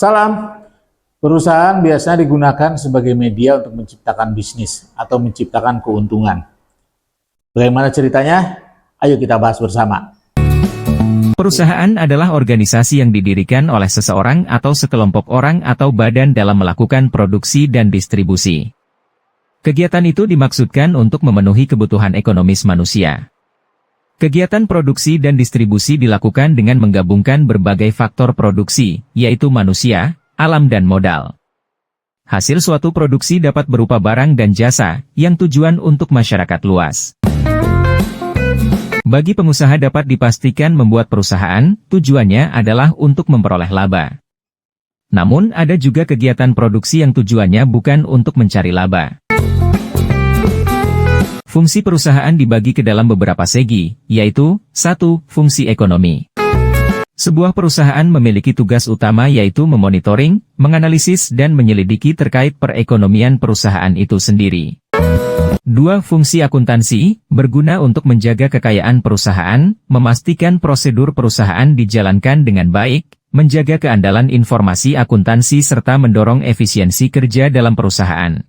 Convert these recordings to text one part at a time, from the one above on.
Salam. Perusahaan biasanya digunakan sebagai media untuk menciptakan bisnis atau menciptakan keuntungan. Bagaimana ceritanya? Ayo kita bahas bersama. Perusahaan adalah organisasi yang didirikan oleh seseorang atau sekelompok orang atau badan dalam melakukan produksi dan distribusi. Kegiatan itu dimaksudkan untuk memenuhi kebutuhan ekonomis manusia. Kegiatan produksi dan distribusi dilakukan dengan menggabungkan berbagai faktor produksi, yaitu manusia, alam dan modal. Hasil suatu produksi dapat berupa barang dan jasa, yang tujuan untuk masyarakat luas. Bagi pengusaha dapat dipastikan membuat perusahaan, tujuannya adalah untuk memperoleh laba. Namun ada juga kegiatan produksi yang tujuannya bukan untuk mencari laba. Fungsi perusahaan dibagi ke dalam beberapa segi, yaitu 1. Fungsi ekonomi. Sebuah perusahaan memiliki tugas utama yaitu memonitoring, menganalisis dan menyelidiki terkait perekonomian perusahaan itu sendiri. 2. Fungsi akuntansi, berguna untuk menjaga kekayaan perusahaan, memastikan prosedur perusahaan dijalankan dengan baik, menjaga keandalan informasi akuntansi serta mendorong efisiensi kerja dalam perusahaan.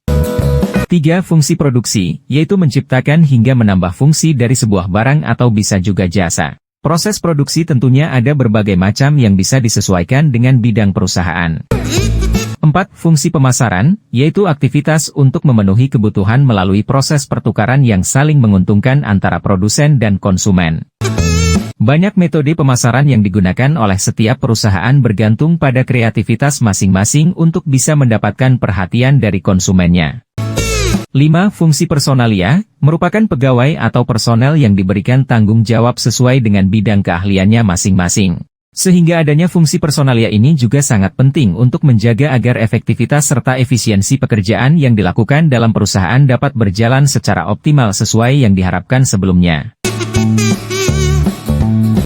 3. Fungsi produksi, yaitu menciptakan hingga menambah fungsi dari sebuah barang atau bisa juga jasa. Proses produksi tentunya ada berbagai macam yang bisa disesuaikan dengan bidang perusahaan. 4. Fungsi pemasaran, yaitu aktivitas untuk memenuhi kebutuhan melalui proses pertukaran yang saling menguntungkan antara produsen dan konsumen. Banyak metode pemasaran yang digunakan oleh setiap perusahaan bergantung pada kreativitas masing-masing untuk bisa mendapatkan perhatian dari konsumennya. 5. Fungsi personalia, merupakan pegawai atau personel yang diberikan tanggung jawab sesuai dengan bidang keahliannya masing-masing. Sehingga adanya fungsi personalia ini juga sangat penting untuk menjaga agar efektivitas serta efisiensi pekerjaan yang dilakukan dalam perusahaan dapat berjalan secara optimal sesuai yang diharapkan sebelumnya.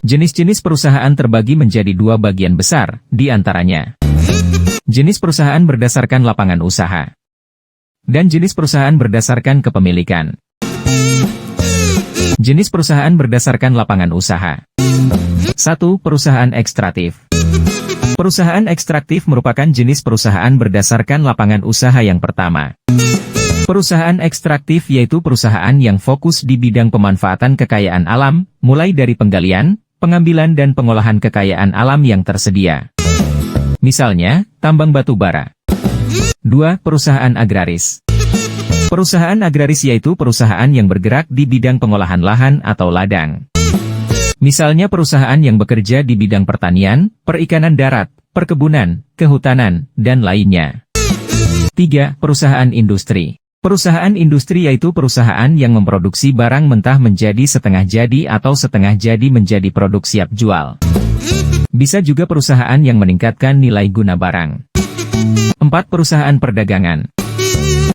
Jenis-jenis perusahaan terbagi menjadi dua bagian besar, di antaranya jenis perusahaan berdasarkan lapangan usaha dan jenis perusahaan berdasarkan kepemilikan. Jenis perusahaan berdasarkan lapangan usaha. 1. Perusahaan ekstraktif. Perusahaan ekstraktif merupakan jenis perusahaan berdasarkan lapangan usaha yang pertama. Perusahaan ekstraktif yaitu perusahaan yang fokus di bidang pemanfaatan kekayaan alam, mulai dari penggalian, pengambilan dan pengolahan kekayaan alam yang tersedia. Misalnya, tambang batu bara. 2. Perusahaan agraris. Perusahaan agraris yaitu perusahaan yang bergerak di bidang pengolahan lahan atau ladang. Misalnya perusahaan yang bekerja di bidang pertanian, perikanan darat, perkebunan, kehutanan, dan lainnya. 3. Perusahaan industri. Perusahaan industri yaitu perusahaan yang memproduksi barang mentah menjadi setengah jadi atau setengah jadi menjadi produk siap jual. Bisa juga perusahaan yang meningkatkan nilai guna barang. 4. Perusahaan perdagangan.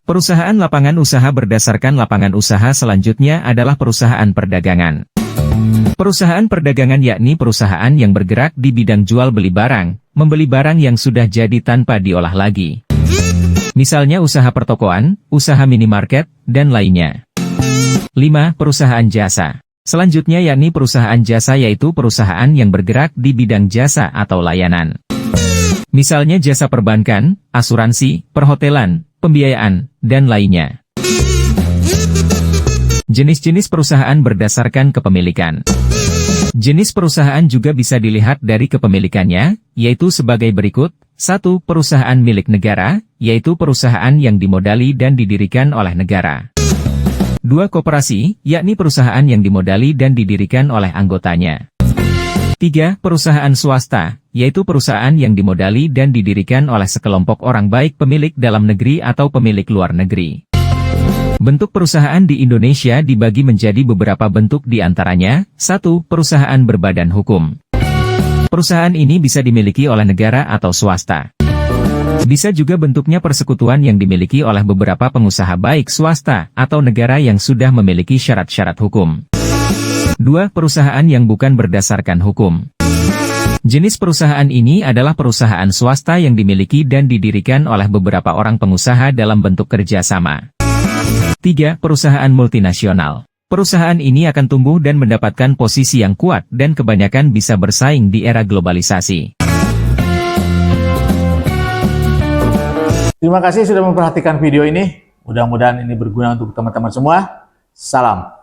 Perusahaan lapangan usaha berdasarkan lapangan usaha selanjutnya adalah perusahaan perdagangan. Perusahaan perdagangan yakni perusahaan yang bergerak di bidang jual beli barang, membeli barang yang sudah jadi tanpa diolah lagi. Misalnya usaha pertokoan, usaha minimarket, dan lainnya. 5. Perusahaan jasa. Selanjutnya yakni perusahaan jasa yaitu perusahaan yang bergerak di bidang jasa atau layanan. Misalnya jasa perbankan, asuransi, perhotelan, pembiayaan, dan lainnya. Jenis-jenis perusahaan berdasarkan kepemilikan. Jenis perusahaan juga bisa dilihat dari kepemilikannya, yaitu sebagai berikut. 1. Perusahaan milik negara, yaitu perusahaan yang dimodali dan didirikan oleh negara. 2. Koperasi, yakni perusahaan yang dimodali dan didirikan oleh anggotanya. 3. Perusahaan swasta, yaitu perusahaan yang dimodali dan didirikan oleh sekelompok orang baik pemilik dalam negeri atau pemilik luar negeri. Bentuk perusahaan di Indonesia dibagi menjadi beberapa bentuk di antaranya. 1. Perusahaan berbadan hukum. Perusahaan ini bisa dimiliki oleh negara atau swasta. Bisa juga bentuknya persekutuan yang dimiliki oleh beberapa pengusaha baik swasta atau negara yang sudah memiliki syarat-syarat hukum. 2. Perusahaan yang bukan berdasarkan hukum. Jenis perusahaan ini adalah perusahaan swasta yang dimiliki dan didirikan oleh beberapa orang pengusaha dalam bentuk kerjasama. 3. Perusahaan multinasional. Perusahaan ini akan tumbuh dan mendapatkan posisi yang kuat dan kebanyakan bisa bersaing di era globalisasi. Terima kasih sudah memperhatikan video ini. Mudah-mudahan ini berguna untuk teman-teman semua. Salam.